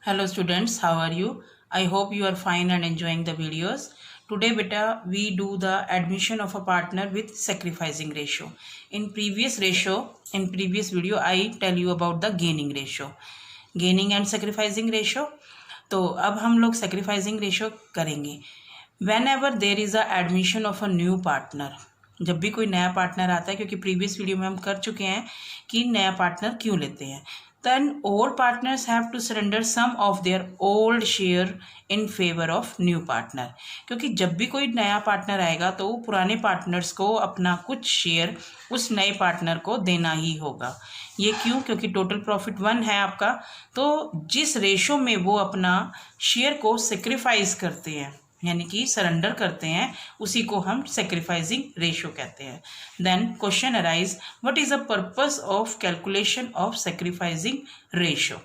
Hello students, how are you? I hope you are fine and enjoying the videos. Today beta we do the admission of a partner with sacrificing ratio. In previous video I tell you about the gaining ratio. Gaining and sacrificing ratio. तो अब हम लोग sacrificing ratio करेंगे. Whenever there is a admission of a new partner, जब भी कोई नया partner आता है, क्योंकि प्रीवियस वीडियो में हम कर चुके हैं कि नया पार्टनर क्यों लेते हैं, then all partners have to surrender some of their old share in favor of new partner. क्योंकि जब भी कोई नया पार्टनर आएगा तो पुराने पार्टनर्स को अपना कुछ शेयर उस नए पार्टनर को देना ही होगा. ये क्यों? क्योंकि टोटल प्रॉफिट 1 है आपका, तो जिस रेशो में वो अपना शेयर को सेक्रीफाइस करते हैं यानी कि सरेंडर करते हैं, उसी को हम सेक्रीफाइसिंग रेशो कहते हैं. Then question arise, what is the purpose of calculation of sacrificing ratio?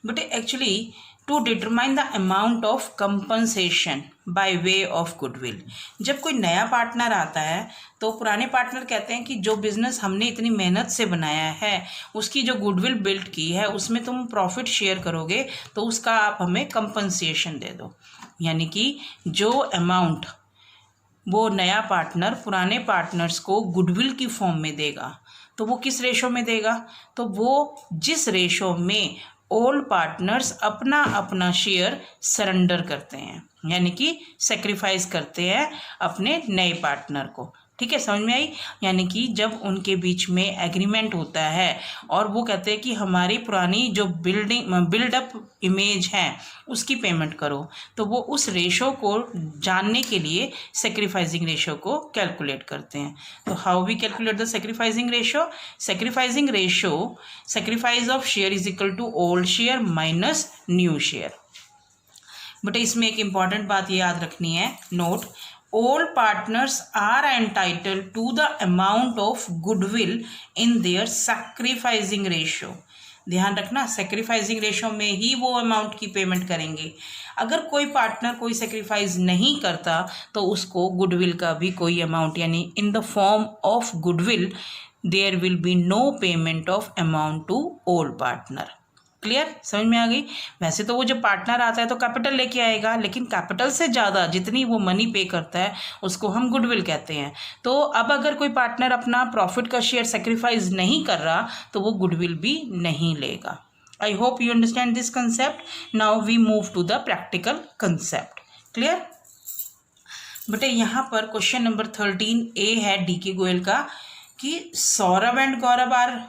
But actually to determine the amount of compensation by way of goodwill. जब कोई नया पार्टनर आता है तो पुराने पार्टनर कहते हैं कि जो बिजनेस हमने इतनी मेहनत से बनाया है, उसकी जो गुडविल बिल्ड की है, उसमें तुम प्रॉफिट शेयर करोगे, तो उसका आप हमें कंपनसेशन दे दो. यानी कि जो अमाउंट वो नया पार्टनर पुराने पार्टनर्स को गुडविल की फॉर्म में देगा, तो वो किस रेशो में देगा? तो वो जिस रेशो में ऑल पार्टनर्स अपना अपना शेयर सरेंडर करते हैं, यानी कि सेक्रीफाइस करते हैं अपने नए पार्टनर को. ठीक है, समझ में आई? यानी कि जब उनके बीच में एग्रीमेंट होता है और वो कहते हैं कि हमारी पुरानी जो बिल्डअप इमेज है उसकी पेमेंट करो, तो वो उस रेशो को जानने के लिए सेक्रीफाइसिंग रेशो को कैलकुलेट करते हैं. तो how we calculate the sacrificing ratio? Sacrificing ratio, sacrifice of share is equal to old share minus new share. But इसमें एक इम्पॉर्टेंट बात ये याद रखनी है, note, all partners are entitled to the amount of goodwill in their sacrificing ratio. ध्यान रखना, sacrificing ratio में ही वो अमाउंट की पेमेंट करेंगे. अगर कोई पार्टनर कोई सेक्रीफाइस नहीं करता तो उसको गुडविल का भी कोई अमाउंट, यानी in the form of goodwill there will be no payment of amount to all partner. Clear? समझ में आ गई? वैसे तो वो जब पार्टनर आता है तो कैपिटल लेके आएगा, लेकिन कैपिटल से ज़्यादा जितनी वो मनी पे करता है उसको हम गुडविल कहते हैं. तो अब अगर कोई पार्टनर अपना प्रॉफिट का शेयर सेक्रीफाइस नहीं कर रहा तो वो गुडविल भी नहीं लेगा. I hope you understand this concept. Now we move to the practical concept. Clear? बेटे यहाँ पर क्वेश्चन नंबर 13A है डी के गोयल का कि Saurabh and Gaurav are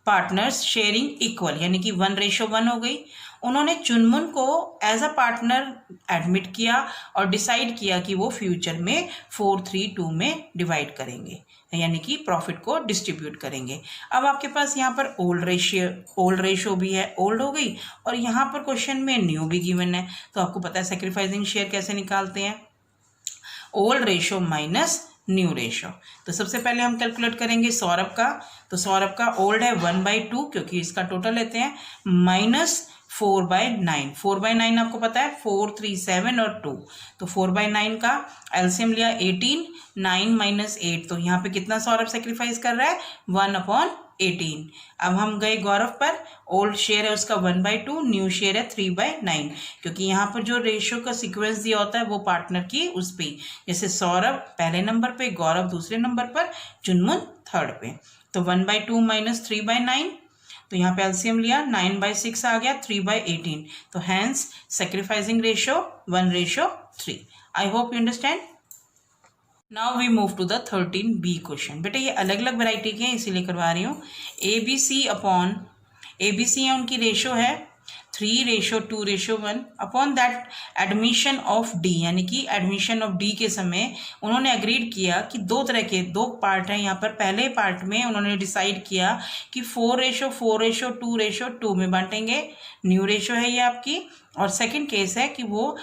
partners sharing equal, यानी कि 1:1 हो गई. उन्होंने चुनमुन को एज अ पार्टनर एडमिट किया और डिसाइड किया कि वो फ्यूचर में 4:3:2 में डिवाइड करेंगे, यानी कि प्रॉफिट को डिस्ट्रीब्यूट करेंगे. अब आपके पास यहाँ पर ओल्ड रेशियो भी है, ओल्ड हो गई, और यहाँ पर क्वेश्चन में न्यू भी गिवन है. तो आपको पता है सेक्रीफाइसिंग शेयर कैसे निकालते हैं? Old ratio minus new ratio. तो सबसे पहले हम कैलकुलेट करेंगे सौरभ का. तो सौरभ का ओल्ड है 1/2, क्योंकि इसका टोटल लेते हैं, माइनस 4/9. 4/9 आपको पता है 4, 3, 7 और 2. तो 4/9 का एलसीएम लिया 18, 9 माइनस 8. तो यहाँ पे कितना सौरभ सेक्रीफाइस कर रहा है? 1/18. अब हम गए गौरव पर. ओल्ड शेयर है उसका 1/2, न्यू शेयर है 3/9. क्योंकि यहाँ पर जो रेशियो का सीक्वेंस दिया होता है वो पार्टनर की उस पे, जैसे सौरभ पहले नंबर पे, गौरव दूसरे नंबर पर, चुनमुन थर्ड पे. तो 1/2 माइनस 3/9. तो यहाँ पे एलसीएम लिया, 9/6 आ गया, 3/18. तो hence sacrificing ratio 1:3. I hope you understand. Now we move to the 13B question. बेटा ये अलग अलग वैरायटी के हैं इसीलिए करवा रही हूँ. ABC है, उनकी रेशो है 3:2:1. Upon that admission of D, यानी कि एडमिशन ऑफ डी के समय उन्होंने एग्रीड किया कि दो पार्ट हैं यहाँ पर. पहले पार्ट में उन्होंने डिसाइड किया कि 4:4:2:2 में बांटेंगे. न्यू रेशो है ये आपकी. और सेकंड केस है कि वो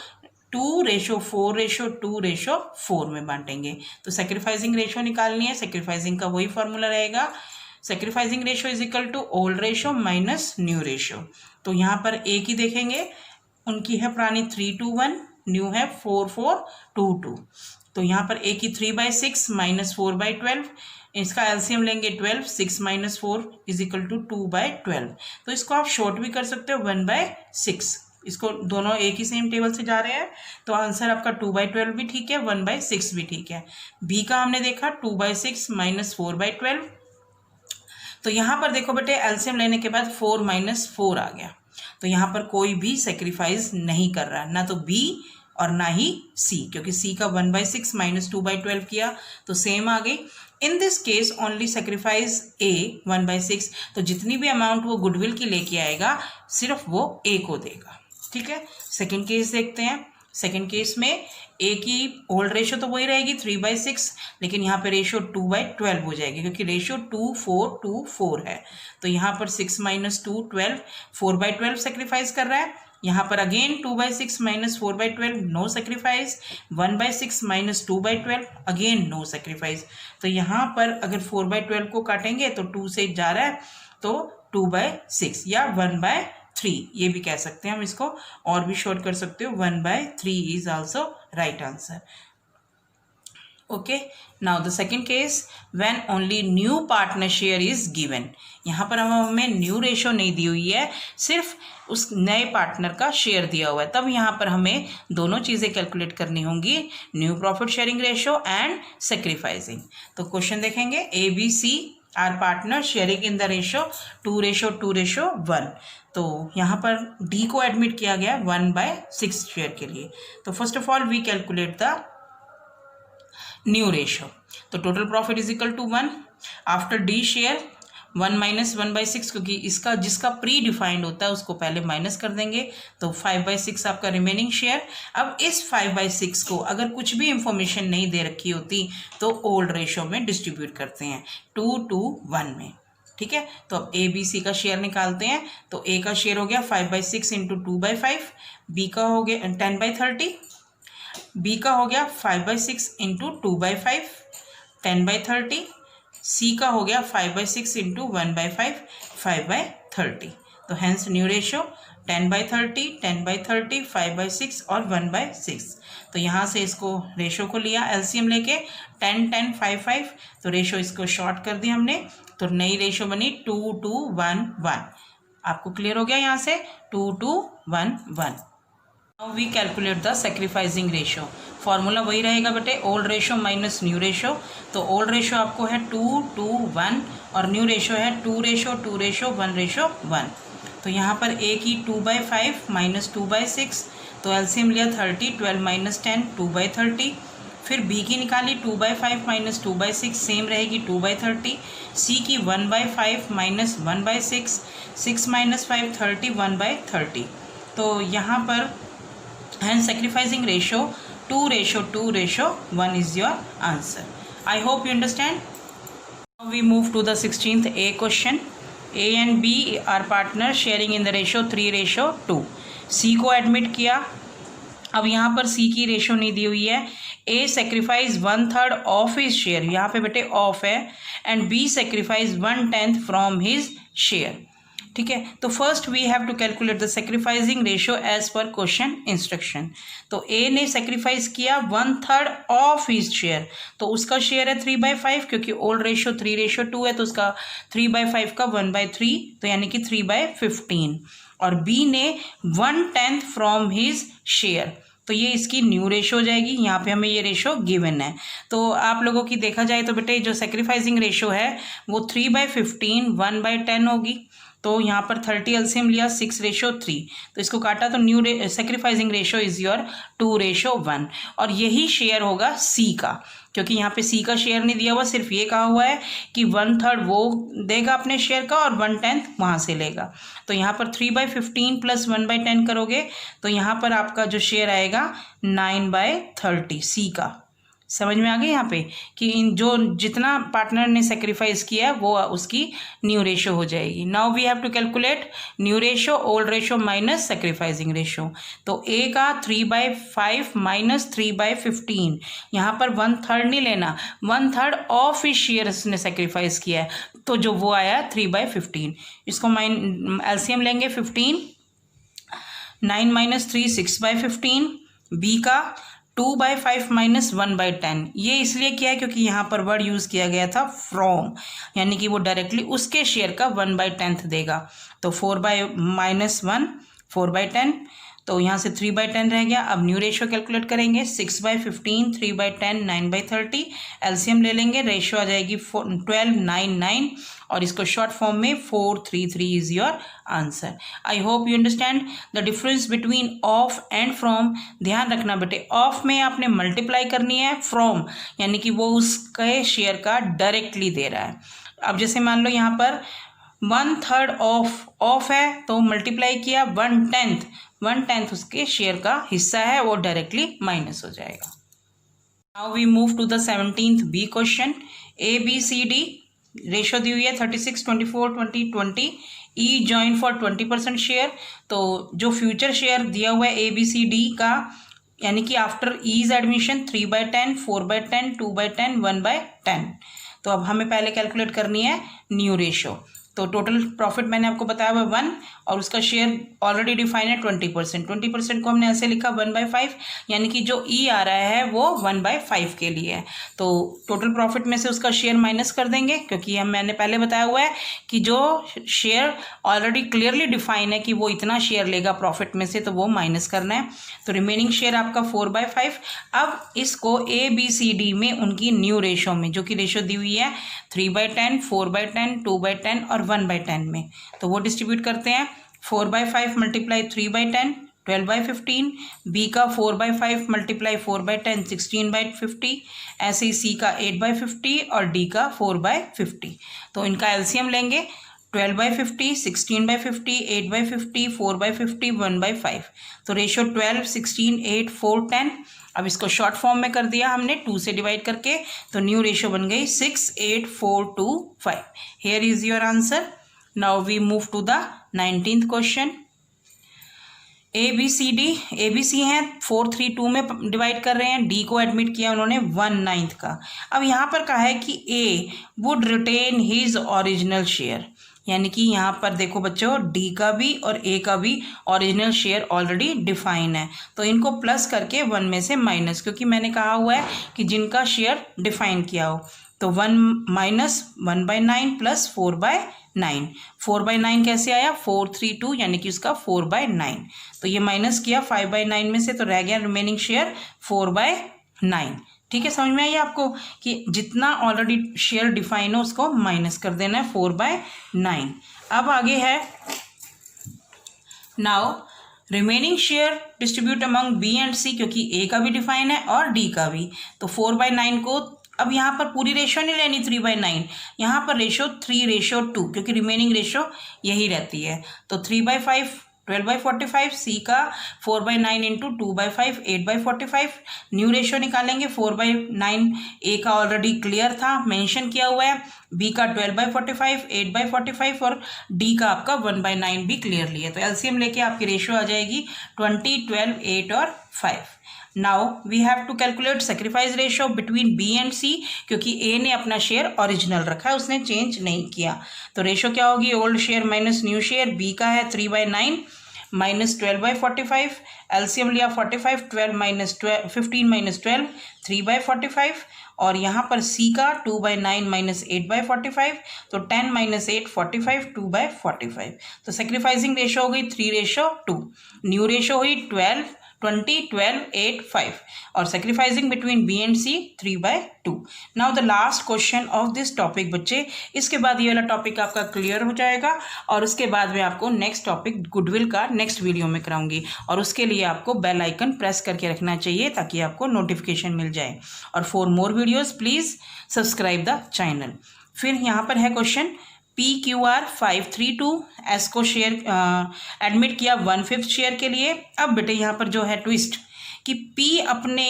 2:4:2:4 में बांटेंगे. तो सेक्रीफाइसिंग रेशो निकालनी है. सेक्रीफाइसिंग का वही फॉर्मूला रहेगा, sacrificing ratio is equal to old ratio minus new ratio. तो यहाँ पर एक ही देखेंगे, उनकी है पुरानी 3:1, न्यू है 4:4:2:2. तो यहाँ पर एक ही 3/6 माइनस 4/12, इसका एलसीएम लेंगे 12, 6 - 4 = 2/12। तो इसको आप शॉर्ट भी कर सकते हो 1/6। इसको दोनों एक ही सेम टेबल से जा रहे हैं, तो आंसर आपका 2/12 भी ठीक है, 1/6 भी ठीक है। बी का हमने देखा 2/6 - 4/12। तो यहाँ पर देखो बेटे एलसीएम लेने के बाद 4 - 4 आ गया, तो यहाँ पर कोई भी सेक्रीफाइस नहीं कर रहा, ना तो बी और ना ही सी, क्योंकि सी का 1/6 - 2/12 किया तो सेम आ गई। In this case only sacrifice A 1/6, तो जितनी भी अमाउंट वो गुडविल की लेके आएगा सिर्फ वो ए को देगा। ठीक है, सेकेंड केस देखते हैं। सेकेंड केस में ए की ओल्ड रेशो तो वही रहेगी 3/6, लेकिन यहाँ पे रेशो 2/12 हो जाएगी, क्योंकि रेशो 2:4 है। तो यहाँ पर 6 - 2 12, 4/12 सेक्रीफाइस कर रहा है। यहाँ पर again 2/6 - 4/12 no sacrifice, 1/6 - 2/12 again no sacrifice. तो यहाँ पर अगर 4/12 को काटेंगे तो 2 से जा रहा है, तो 2/6 या 1/3 ये भी कह सकते हैं हम इसको, और भी शॉर्ट कर सकते हो, 1/3 is also right answer. Okay, now the second case when only new partner share is given. यहाँ पर हमें न्यू रेशो नहीं दी हुई है, सिर्फ उस नए पार्टनर का शेयर दिया हुआ है, तब यहाँ पर हमें दोनों चीज़ें कैलकुलेट करनी होंगी, new profit sharing ratio and sacrificing. तो क्वेश्चन देखेंगे, A B C are partner sharing in the ratio 2:2:1। तो यहाँ पर डी को एडमिट किया गया 1/6 शेयर के लिए। तो first of all we calculate the new ratio. तो total profit is equal to 1 after the share 1 - 1/6, क्योंकि इसका जिसका प्री डिफाइंड होता है उसको पहले माइनस कर देंगे, तो 5/6 आपका रिमेनिंग शेयर। अब इस 5/6 को अगर कुछ भी इंफॉर्मेशन नहीं दे रखी होती तो ओल्ड रेशो में डिस्ट्रीब्यूट करते हैं 2:1 में। ठीक है, तो अब ए बी सी का शेयर निकालते हैं। तो ए का शेयर हो गया 5/6 × 2/5, बी का हो गया 10/30, बी का हो गया 5/6 × 2/5 10/30, सी का हो गया 5/6 × 1/5 5/30। तो हैंस न्यू रेशो 10/30 10/30 5/6 और 1/6। तो यहाँ से इसको रेशो को लिया एलसीएम लेके 10 10 5 5, तो रेशो इसको शॉर्ट कर दिया हमने, तो नई रेशो बनी 2:1:1। आपको क्लियर हो गया यहाँ से 2:1:1। Now we calculate the sacrificing ratio. Formula वही रहेगा बेटे, old ratio minus new ratio. तो ओल्ड रेशो आपको है 2:1 और न्यू रेशो है 2:1:1। तो यहाँ पर ए की 2/5 - 2/6, तो एलसीएम लिया 30, 12 - 10 2/30। फिर बी की निकाली 2/5 - 2/6, सेम रहेगी 2/30। सी की 1/5 - 1/6, 6 - 5 30, 1/30। तो यहाँ पर hence sacrificing ratio 2:2:1 is your answer. I hope you understand. Now we move to the 16th A question. A and B are partners sharing in the ratio 3:2. C को एडमिट किया। अब यहाँ पर C की रेशो नहीं दी हुई है। A sacrifice 1/3 of his share, यहाँ पे बेटे ऑफ है, and B sacrifice 1/10 from his share. ठीक है, तो first we have to calculate the sacrificing ratio as per question instruction. तो ए ने सेक्रीफाइस किया 1/3 ऑफ हिज शेयर, तो उसका शेयर है 3/5, क्योंकि ओल्ड रेशो 3:2 है, तो उसका 3/5 का 1/3, तो यानी कि 3/15। और बी ने 1/10 फ्रॉम हिज शेयर, तो ये इसकी न्यू रेशो हो जाएगी। यहाँ पे हमें ये रेशो गिवन है। तो आप लोगों की देखा जाए तो बेटे जो सेक्रीफाइसिंग रेशो है वो 3/15 1/10 होगी। तो यहाँ पर 30 एलसीएम लिया 6:3, तो इसको काटा तो new sacrificing ratio is your 2:1। और यही शेयर होगा सी का, क्योंकि यहाँ पे सी का शेयर नहीं दिया हुआ, सिर्फ ये कहा हुआ है कि 1/3 वो देगा अपने शेयर का और 1/10 वहाँ से लेगा। तो यहाँ पर 3/15 + 1/10 करोगे तो यहाँ पर आपका जो शेयर आएगा 9/30 सी का। समझ में आ गई यहाँ पे कि जो जितना पार्टनर ने सेक्रीफाइस किया है वो उसकी न्यू रेशो हो जाएगी। Now we have to calculate new ratio, old ratio minus sacrificing ratio. तो ए का 3/5 - 3/15, यहाँ पर 1/3 नहीं लेना, 1/3 ऑफ हिज शेयर उसने सेक्रीफाइस किया है, तो जो वो आया 3/15। इसको एलसीएम लेंगे 15, 9 - 3 6/15। बी का 2/5 माइनस 1/10। ये इसलिए किया है क्योंकि यहाँ पर वर्ड यूज़ किया गया था फ्रॉम, यानी कि वो डायरेक्टली उसके शेयर का 1/10 देगा। तो 4/-1 4/10, तो यहाँ से 3/10 रह गया। अब न्यू रेशो कैलकुलेट करेंगे, 6/15 3/10 9/30, एलसीएम ले लेंगे, रेशो आ जाएगी 12 9 9, और इसको शॉर्ट फॉर्म में 433 is your answer. I hope you understand the difference between of and from. ध्यान रखना बेटे, ऑफ में आपने मल्टीप्लाई करनी है, फ्रॉम यानी कि वो उसके शेयर का डायरेक्टली दे रहा है। अब जैसे मान लो यहाँ पर 1/3 ऑफ है, तो मल्टीप्लाई किया 1/10 उसके शेयर का हिस्सा है, वो डायरेक्टली माइनस हो जाएगा। Now we move to the 17th B question. ABCD ratio दी हुई है 36 24 20 20। E join for 20% share. तो जो फ्यूचर शेयर दिया हुआ है ABCD का, यानी कि आफ्टर ईज एडमिशन 3/10 4/10 2/10 1/10। तो अब हमें पहले कैलकुलेट करनी है न्यू रेशो। तो टोटल प्रॉफिट मैंने आपको बताया हुआ 1, और उसका शेयर ऑलरेडी डिफाइन है 20%। 20% को हमने ऐसे लिखा 1/5, यानी कि जो ई आ रहा है वो 1/5 के लिए है। तो टोटल प्रॉफिट में से उसका शेयर माइनस कर देंगे, क्योंकि मैंने पहले बताया हुआ है कि जो शेयर ऑलरेडी क्लियरली डिफाइन है कि वो इतना शेयर लेगा प्रॉफिट में से, तो वो माइनस करना है। तो रिमेनिंग शेयर आपका 4/5। अब इसको ABCD में उनकी न्यू रेशो में, जो कि रेशो दी हुई है 3/10 4/10 2/10 और 1/10 में, तो वो डिस्ट्रीब्यूट करते हैं। 4/5 मल्टीप्लाई 3/10 12/15, बी का 4/5 मल्टीप्लाई 4/10 16/50, ऐसे ही सी का 8/50 और डी का 4/50। तो इनका एलसीएम लेंगे, 12/50 16/50 8/50 4/50 1/5। तो रेशो 12 16 8 4 10। अब इसको शॉर्ट फॉर्म में कर दिया हमने 2 से डिवाइड करके, तो न्यू रेशो बन गई 6 8 4 2 5। Here is your answer. Now we move to the 19th question. ABC हैं 4 3 2 में डिवाइड कर रहे हैं। डी को एडमिट किया उन्होंने 1/9 का। अब यहाँ पर कहा है कि A would retain his original share, यानी कि यहाँ पर देखो बच्चों, डी का भी और ए का भी ओरिजिनल शेयर ऑलरेडी डिफाइन है, तो इनको प्लस करके 1 में से माइनस, क्योंकि मैंने कहा हुआ है कि जिनका शेयर डिफाइन किया हो। तो 1 माइनस 1/9 प्लस 4/9। 4/9 कैसे आया, 4 3 2, यानी कि उसका 4/9। तो ये माइनस किया 5/9 में से, तो रह गया रिमेनिंग शेयर 4/9। ठीक है, समझ में आई आपको कि जितना ऑलरेडी शेयर डिफाइन हो उसको माइनस कर देना है 4/9। अब आगे है now remaining share distribute among B and C, क्योंकि ए का भी डिफाइन है और डी का भी। तो 4/9 को अब यहाँ पर पूरी रेशो नहीं लेनी 3/9, यहाँ पर रेशो 3:2, क्योंकि रिमेनिंग रेशो यही रहती है। तो 3/5 12/45, सी का 4/9 इंटू 2/5 8/45। न्यू रेशो निकालेंगे, 4/9 ए का ऑलरेडी क्लियर था, मेंशन किया हुआ है, बी का 12/45 8/45 और डी का आपका 1/9 भी क्लियरली है। तो एलसीएम लेके आपकी रेशो आ जाएगी 20 12 8 और 5। Now we have to calculate sacrifice ratio between B and C, क्योंकि ए ने अपना शेयर ओरिजिनल रखा है, उसने चेंज नहीं किया। तो रेशो क्या होगी, old share minus new share. B का है 3/9 माइनस 12/45, एलसीएम लिया 45, 15 माइनस 12 3/45, और यहाँ पर सी का 2/9 माइनस 8/45, तो 10 माइनस 8 45 2/45। तो सेक्रीफाइसिंग रेशो हो गई 3:2। न्यू रेशो हुई 20 12 8 5, और sacrificing between B and C 3/2। Now the last question of this topic बच्चे, इसके बाद ये वाला टॉपिक आपका क्लियर हो जाएगा, और उसके बाद मैं आपको नेक्स्ट टॉपिक गुडविल का नेक्स्ट वीडियो में कराऊंगी, और उसके लिए आपको बेल आइकन प्रेस करके रखना चाहिए ताकि आपको नोटिफिकेशन मिल जाए। और for more videos please subscribe the channel. फिर यहाँ पर है क्वेश्चन PQR 532, एस को शेयर एडमिट किया 1/5 शेयर के लिए। अब बेटे यहाँ पर जो है ट्विस्ट कि P अपने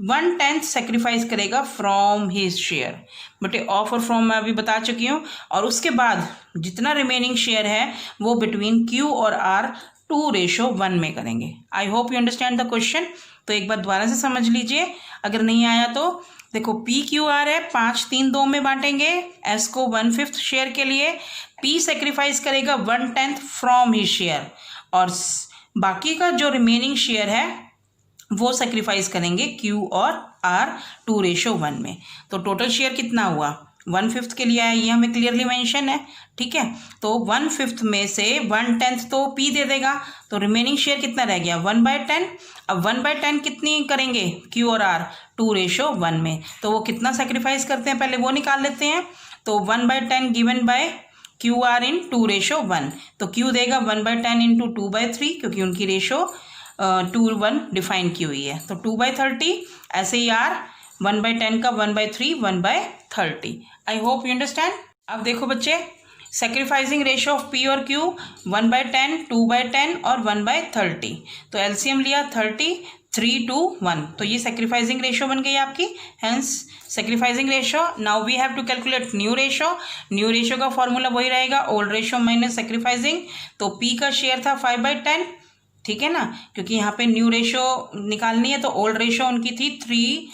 1/10 सेक्रीफाइस करेगा फ्रॉम हिज शेयर। बेटे ऑफ और फ्रॉम मैं अभी बता चुकी हूँ, और उसके बाद जितना रिमेनिंग शेयर है वो बिटवीन Q और R 2:1 में करेंगे। आई hope you understand the question. तो एक बार दोबारा से समझ लीजिए अगर नहीं आया तो। देखो PQR है 5 3 2 में बांटेंगे, S को 1/5 शेयर के लिए, P सेक्रीफाइस करेगा 1/10 फ्रॉम हिज शेयर, और बाकी का जो रिमेनिंग शेयर है वो सेक्रीफाइस करेंगे Q और R 2:1 में। तो टोटल शेयर कितना हुआ, 1/5 के लिए आया, ये हमें क्लियरली मेंशन है, ठीक है। तो 1/5 में से 1/10 तो P दे देगा, तो रिमेनिंग शेयर कितना रह गया 1/10। अब 1/10 कितनी करेंगे Q और R 2:1 में, तो वो कितना सेक्रीफाइस करते हैं पहले वो निकाल लेते हैं। तो 1/10 गिवन बाय QR इन 2:1, तो Q देगा 1/10 इंटू 2/3, क्योंकि उनकी रेशो 2:1 डिफाइन की हुई है। तो 2/30, ऐसे ही R 1/10 का 1/3 1/30। आई होप यू अंडरस्टैंड। अब देखो बच्चे, सेक्रीफाइसिंग रेशो ऑफ P और Q 1/10, 2/10 और 1/30। तो एलसीएम लिया 30, 3:1, तो ये सेक्रीफाइसिंग रेशो बन गई आपकी। Hence sacrificing ratio. Now we have to calculate new ratio. New ratio का फॉर्मूला वही रहेगा, ओल्ड रेशो माइनस सेक्रीफाइसिंग। तो P का शेयर था 5/10, ठीक है ना, क्योंकि यहाँ पे न्यू रेशो निकालनी है। तो ओल्ड रेशो उनकी थी 3,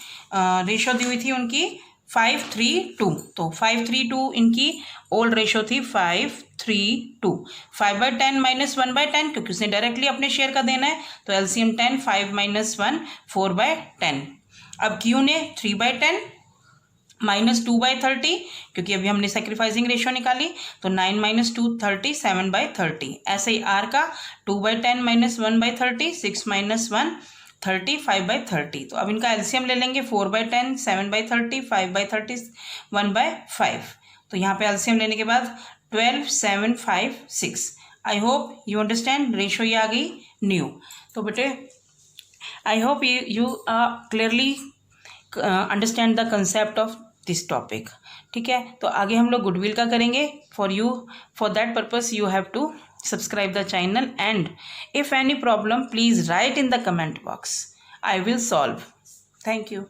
रेशो दी हुई थी उनकी 5:3:2, तो 5:3:2 इनकी ओल्ड रेशो थी 5:3:2। 5/10 माइनस 1/10, क्योंकि उसने डायरेक्टली अपने शेयर का देना है, तो एलसीएम 10, 5 माइनस 1 4/10। अब Q ने 3/10 माइनस 2/30, क्योंकि अभी हमने सेक्रीफाइसिंग रेशो निकाली, तो 9 माइनस 2 30, 7/30। ऐसे ही R का 2/10 माइनस 1/30, 6 माइनस 1 30, 5/30। तो अब इनका एलसीएम ले लेंगे, 4/10, 7/30, 5/30, 1/5। तो यहाँ पे एलसीएम लेने के बाद 12, 7, 5, 6। I hope you understand. Ratio ये आ गई न्यू। तो बेटे I hope you clearly understand the concept of this topic, ठीक है। तो आगे हम लोग गुडविल का करेंगे। For that purpose you have to subscribe the channel, and if any problem please write in the comment box. I will solve. Thank you.